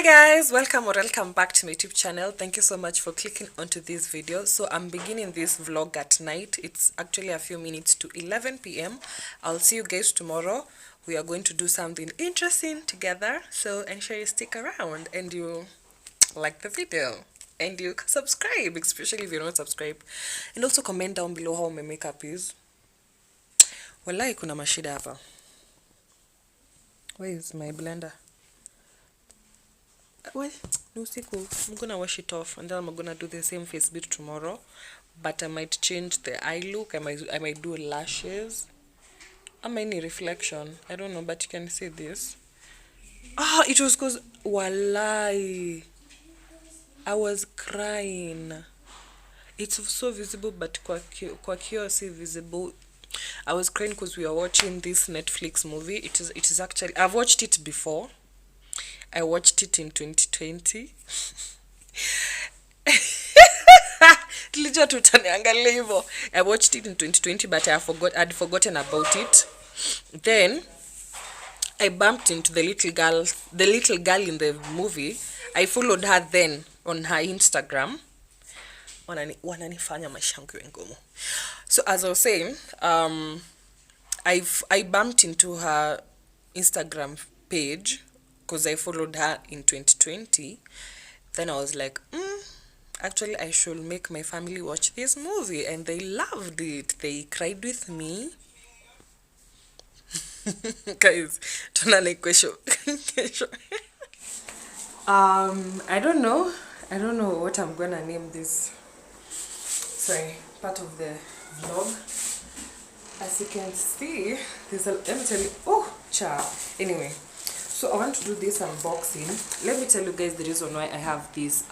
Hi guys, welcome back to my YouTube channel. Thank you so much for clicking onto this video. So I'm beginning this vlog at night. It's actually a few minutes to 11 p.m. I'll see you guys tomorrow. We are going to do something interesting together, so ensure you stick around and you like the video and you subscribe, especially if you don't subscribe, and also comment down below how my makeup is. Wallahi kuna mashida hapa. Where is my blender? Well, no sequel. I'm gonna wash it off and then I'm gonna do the same face bit tomorrow. But I might change the eye look. I might do lashes. I might need reflection. I don't know, but you can see this. It was cause wallahi, I was crying. It's so visible, but kwa kio si visible. I was crying because we are watching this Netflix movie. It is actually, I've watched it before. I watched it in 2020. I watched it in 2020, but I'd forgotten about it. Then I bumped into the little girl in the movie. I followed her then on her Instagram. So as I was saying, I bumped into her Instagram page because I followed her in 2020. Then I was like, actually I should make my family watch this movie, and they loved it. They cried with me. Guys, tunane question. I don't know what I'm gonna name this part of the vlog. As you can see, let me tell you, anyway, so I want to do this unboxing. Let me tell you guys the reason why I have this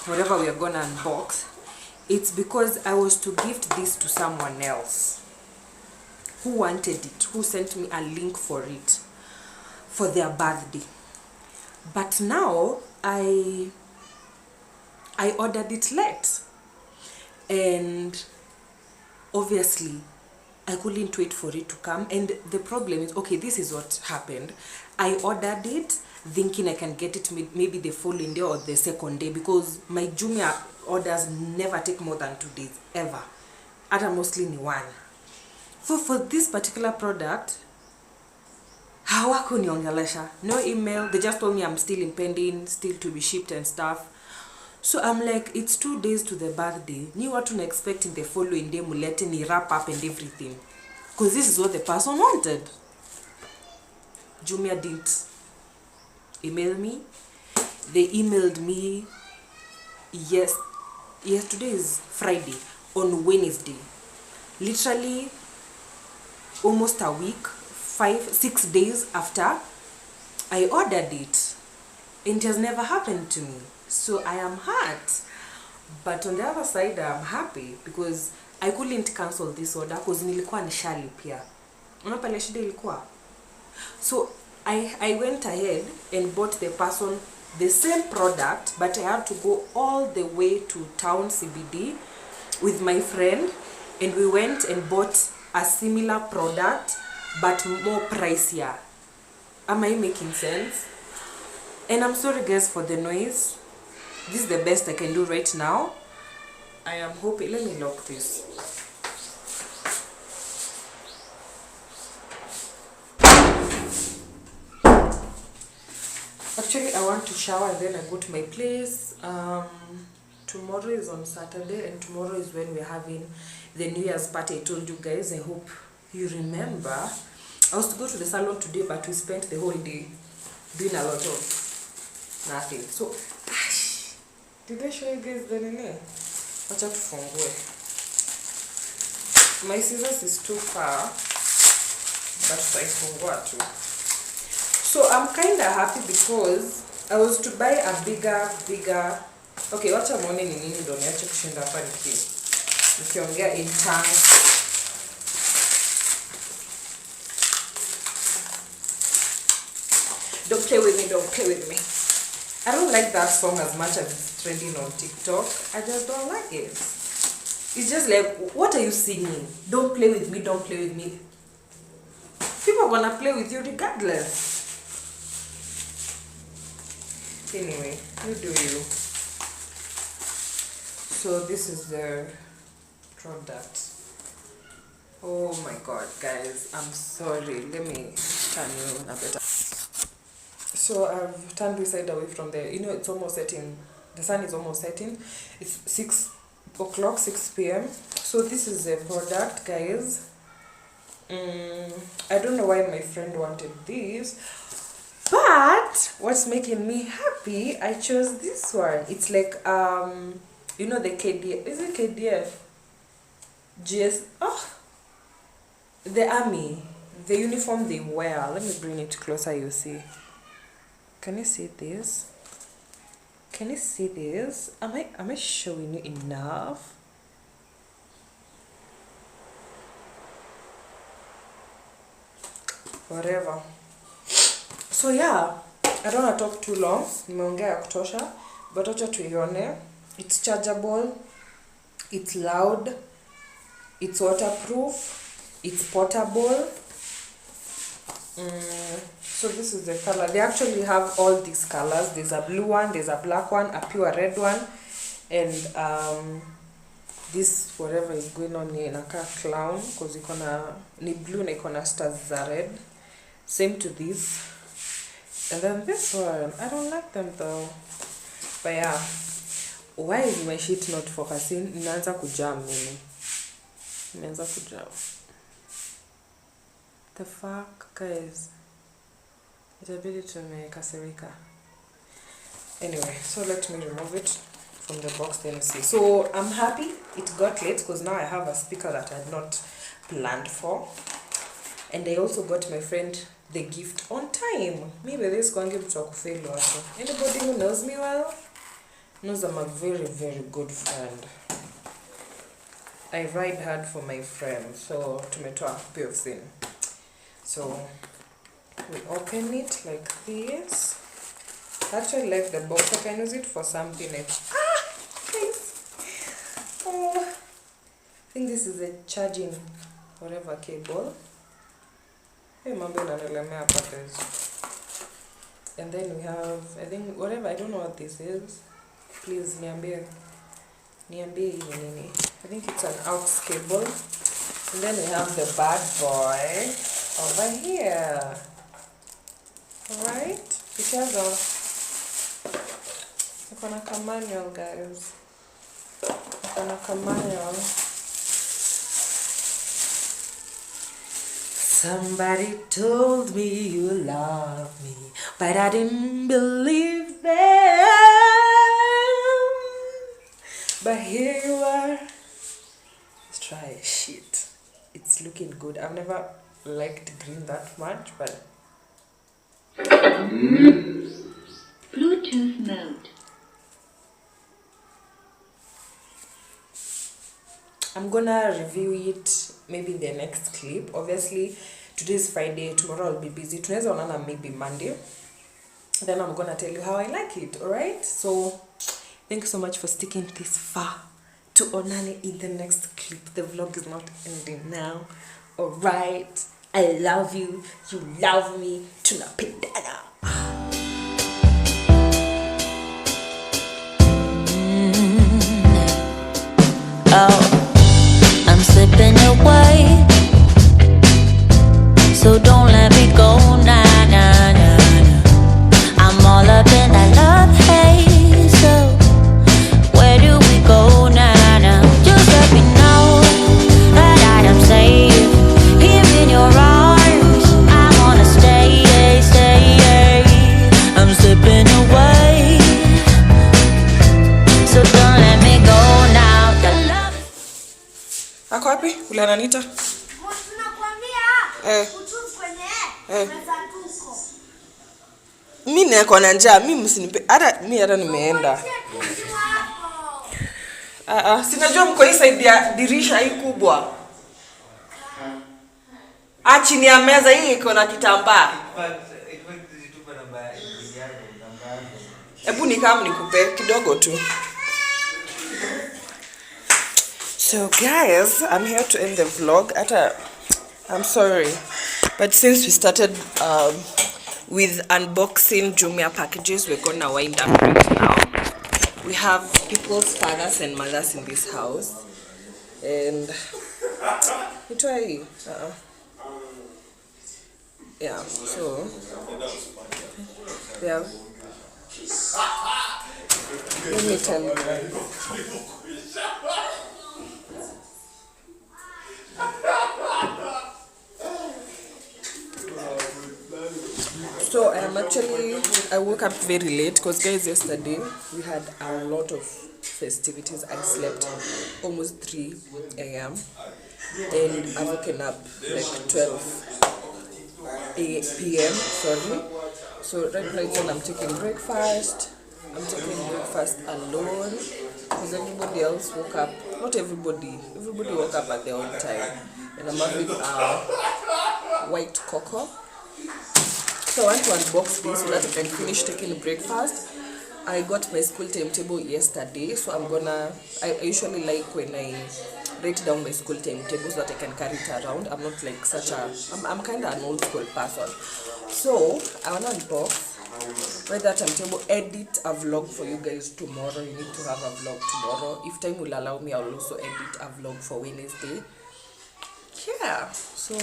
whatever we are gonna unbox. It's because I was to gift this to someone else who wanted it, who sent me a link for it for their birthday. But now I ordered it late, and obviously I couldn't wait for it to come. And the problem is, okay, this is what happened. I ordered it thinking I can get it maybe the following day or the second day, because my Jumia orders never take more than 2 days, ever. At mostly ni one. So for this particular product, hawakuniongelesha, no email. They just told me I'm still impending, still to be shipped and stuff. So I'm like, it's 2 days to the birthday. Ni watu na expecting the following day mulete ni wrap up and everything, because this is what the person wanted. Jumia didn't email me. They emailed me today is Friday, on Wednesday, literally almost a week, 5-6 days after I ordered it, and it has never happened to me. So I am hurt, but on the other side I'm happy because I couldn't cancel this order because nilikuwa nishalipia. Unapale shida ilikuwa. So I went ahead and bought the person the same product, but I had to go all the way to town CBD with my friend, and we went and bought a similar product but more pricier. Am I making sense? And I'm sorry guys for the noise. This is the best I can do right now. I am hoping, let me lock this. Actually, I want to shower and then I go to my place. Tomorrow is on Saturday, and tomorrow is when we're having the New Year's party. I told you guys, I hope you remember. I was to go to the salon today, but we spent the whole day doing a lot of nothing. So, did I show you guys the nene? Watch out for my scissors is too far, but I forgot to. So I'm kind of happy because I was to buy a bigger. Okay, watch out morning in Indo. Niache kushinda hapa nikiongea in tongues. Don't play with me. I don't like that song as much as it's trending on TikTok. I just don't like it. It's just like, what are you singing? Don't play with me. People are gonna play with you regardless. Anyway, you do you. So this is the product. Oh my god, guys, I'm sorry. Let me turn you a better. So I've turned this side away from the, it's almost setting. The sun is almost setting. It's 6 o'clock, 6 p.m. So this is the product, guys. I don't know why my friend wanted this, but what's making me happy, I chose this one. It's like the KDF, is it KDF? GS, the army, the uniform they wear. Let me bring it closer, you see. Can you see this? Can you see this? Am I showing you enough? Whatever. So yeah, I don't want to talk too long. Nimeongea ya kutosha, but acha tuione. It's chargeable, it's loud, it's waterproof, it's portable. So this is the color. They actually have all these colors. There's a blue one, there's a black one, a pure red one, and this whatever is going on here, inaka clown because ni blue na iko na stars za red. Same to this. And then this one, I don't like them though. But yeah, why is my sheet not focusing? Inaanza kujam mimi. Inaanza kujam. The fuck, guys. Itabidi tumekasirika. Anyway, so let me remove it from the box then see. So I'm happy it got late because now I have a speaker that I had not planned for. And I also got my friend the gift on time. Maybe this going to fail also. Anybody who knows me well knows I'm a very, very good friend. I ride hard for my friends, so tumetoa PFC. So we open it like this. I actually like the box. I can use it for something else. Guys. Oh, I think this is a charging whatever cable. Hey, mambo inanelemea patterns. And then we have, I think, whatever, I don't know what this is. Please, niambie nini. I think it's an aux cable. And then we have the bad boy over here. Alright? Because of a manual, guys. A manual. Somebody told me you love me, but I didn't believe them. But here you are. Let's try shit. It's looking good. I've never liked green that much, but Bluetooth mode. I'm gonna review it maybe in the next clip. Obviously, today's Friday, tomorrow I'll be busy. Today's on maybe Monday. Then I'm gonna tell you how I like it, alright? So, thank you so much for sticking this far. To onane in the next clip. The vlog is not ending now. Alright? I love you. You love me. Tunapendana. Oh, I'm slipping away, so don't let me go, nah, nah, nah, nah. I'm all up in that love haze, so where do we go, nah, nah? Just let me know that I am safe here in your arms. I wanna stay, stay. I'm slipping away, so don't let me go now. Ako wapi? Ule ananita? Mimi niko na njaa, mimi msinipe. Hata nimeenda. Sinajua mko hii side ya dirisha hii kubwa. Chini ya meza hii iko na kitambaa. Hebu nikam nikupe kidogo tu. So guys, I'm here to end the vlog. I'm sorry, but since we started with unboxing Jumia packages. We're gonna wind up right now. We have people's fathers and mothers in this house, and yeah, so yeah, let me tell you guys. So I woke up very late because guys, yesterday we had a lot of festivities. I slept almost 3 a.m. and I woken up like 12 p.m. sorry. So right now it's when I'm taking breakfast. I'm taking breakfast alone because everybody else woke up. Not everybody woke up at their own time, and I'm having white cocoa. So I want to unbox this so that I can finish taking breakfast. I got my school timetable yesterday, so I usually like when I write down my school timetable so that I can carry it around. I'm not like I'm kind of an old school person. So I want to unbox, write that timetable, edit a vlog for you guys tomorrow. You need to have a vlog tomorrow. If time will allow me, I'll also edit a vlog for Wednesday. Yeah, so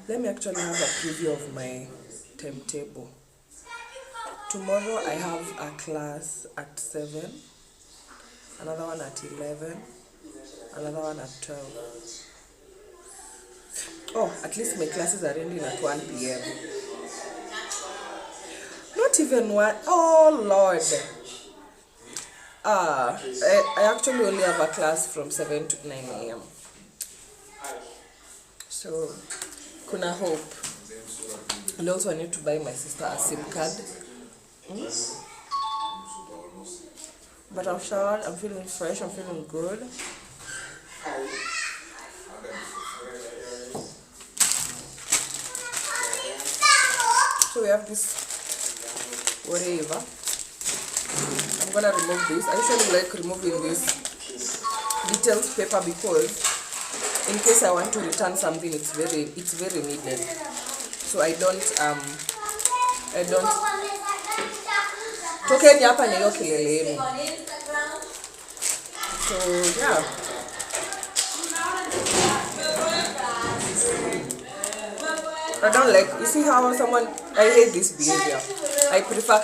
let me actually have a preview of my timetable. Tomorrow I have a class at 7, another one at 11, another one at 12. Oh, at least my classes are ending at 1 p.m. Not even 1. Oh Lord. I actually only have a class from 7 to 9 a.m. So kuna hope. And also I need to buy my sister a SIM card. But I've showered, I'm feeling fresh, I'm feeling good. So we have this whatever. I'm gonna remove this. I usually like removing this detailed paper because in case I want to return something, it's very needed. So I don't tokeni hapa na hiyo kelele yenu. So yeah, I don't like, you see how I hate this behavior. I prefer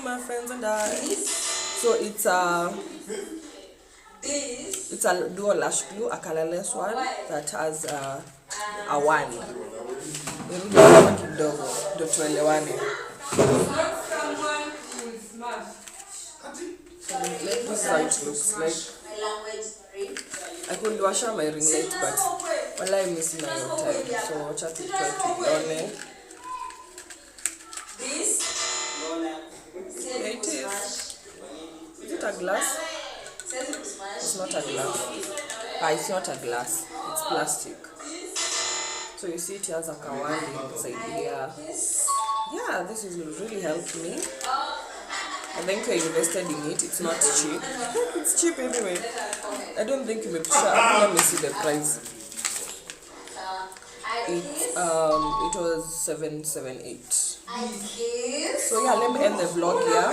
my friends and I. So it's a dual lash glue, a colorless one that has a one. This is how it looks like. I could wash my ring light, but I miss my time. So watch out to try to be on it. Yeah, it is. Is it a glass? It's not a glass. It's not a glass. It's plastic. So you see it has a kawali inside here. Yeah, this is really helped me. I think I invested in it. It's not cheap. It's cheap anyway. I don't think let me see the price. It was 778. So yeah, let me end the vlog here.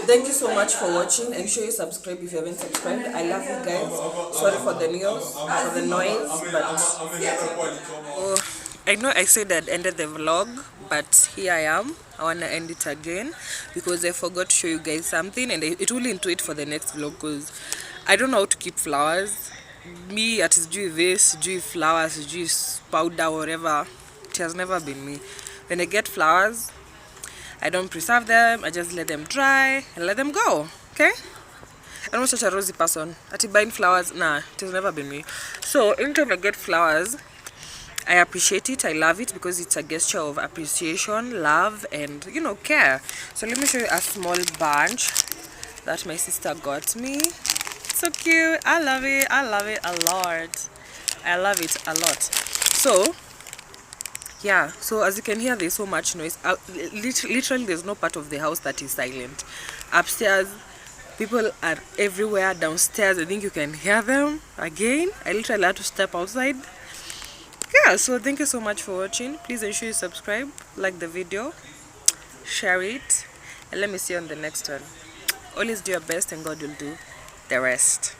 Thank you so much for watching. And sure you subscribe if you haven't subscribed. I love you guys. Sorry for the noise, but I know I said I'd ended the vlog, but here I am. I want to end it again because I forgot to show you guys something, and it will into it for the next vlog because I don't know how to keep flowers. Me, at is do this, do flowers, do powder, whatever. It has never been me. When I get flowers, I don't preserve them. I just let them dry and let them go. Okay? I'm not such a rosy person. At buying flowers, nah, it has never been me. So anytime I get flowers, I appreciate it. I love it because it's a gesture of appreciation, love, and care. So let me show you a small bunch that my sister got me. So cute. I love it a lot. I love it a lot. So yeah, so as you can hear, there's so much noise. Literally there's no part of the house that is silent. Upstairs, people are everywhere. Downstairs, I think you can hear them again. I literally had to step outside. Yeah, so thank you so much for watching. Please ensure you subscribe, like the video, share it, and let me see you on the next one. Always do your best and God will do the rest.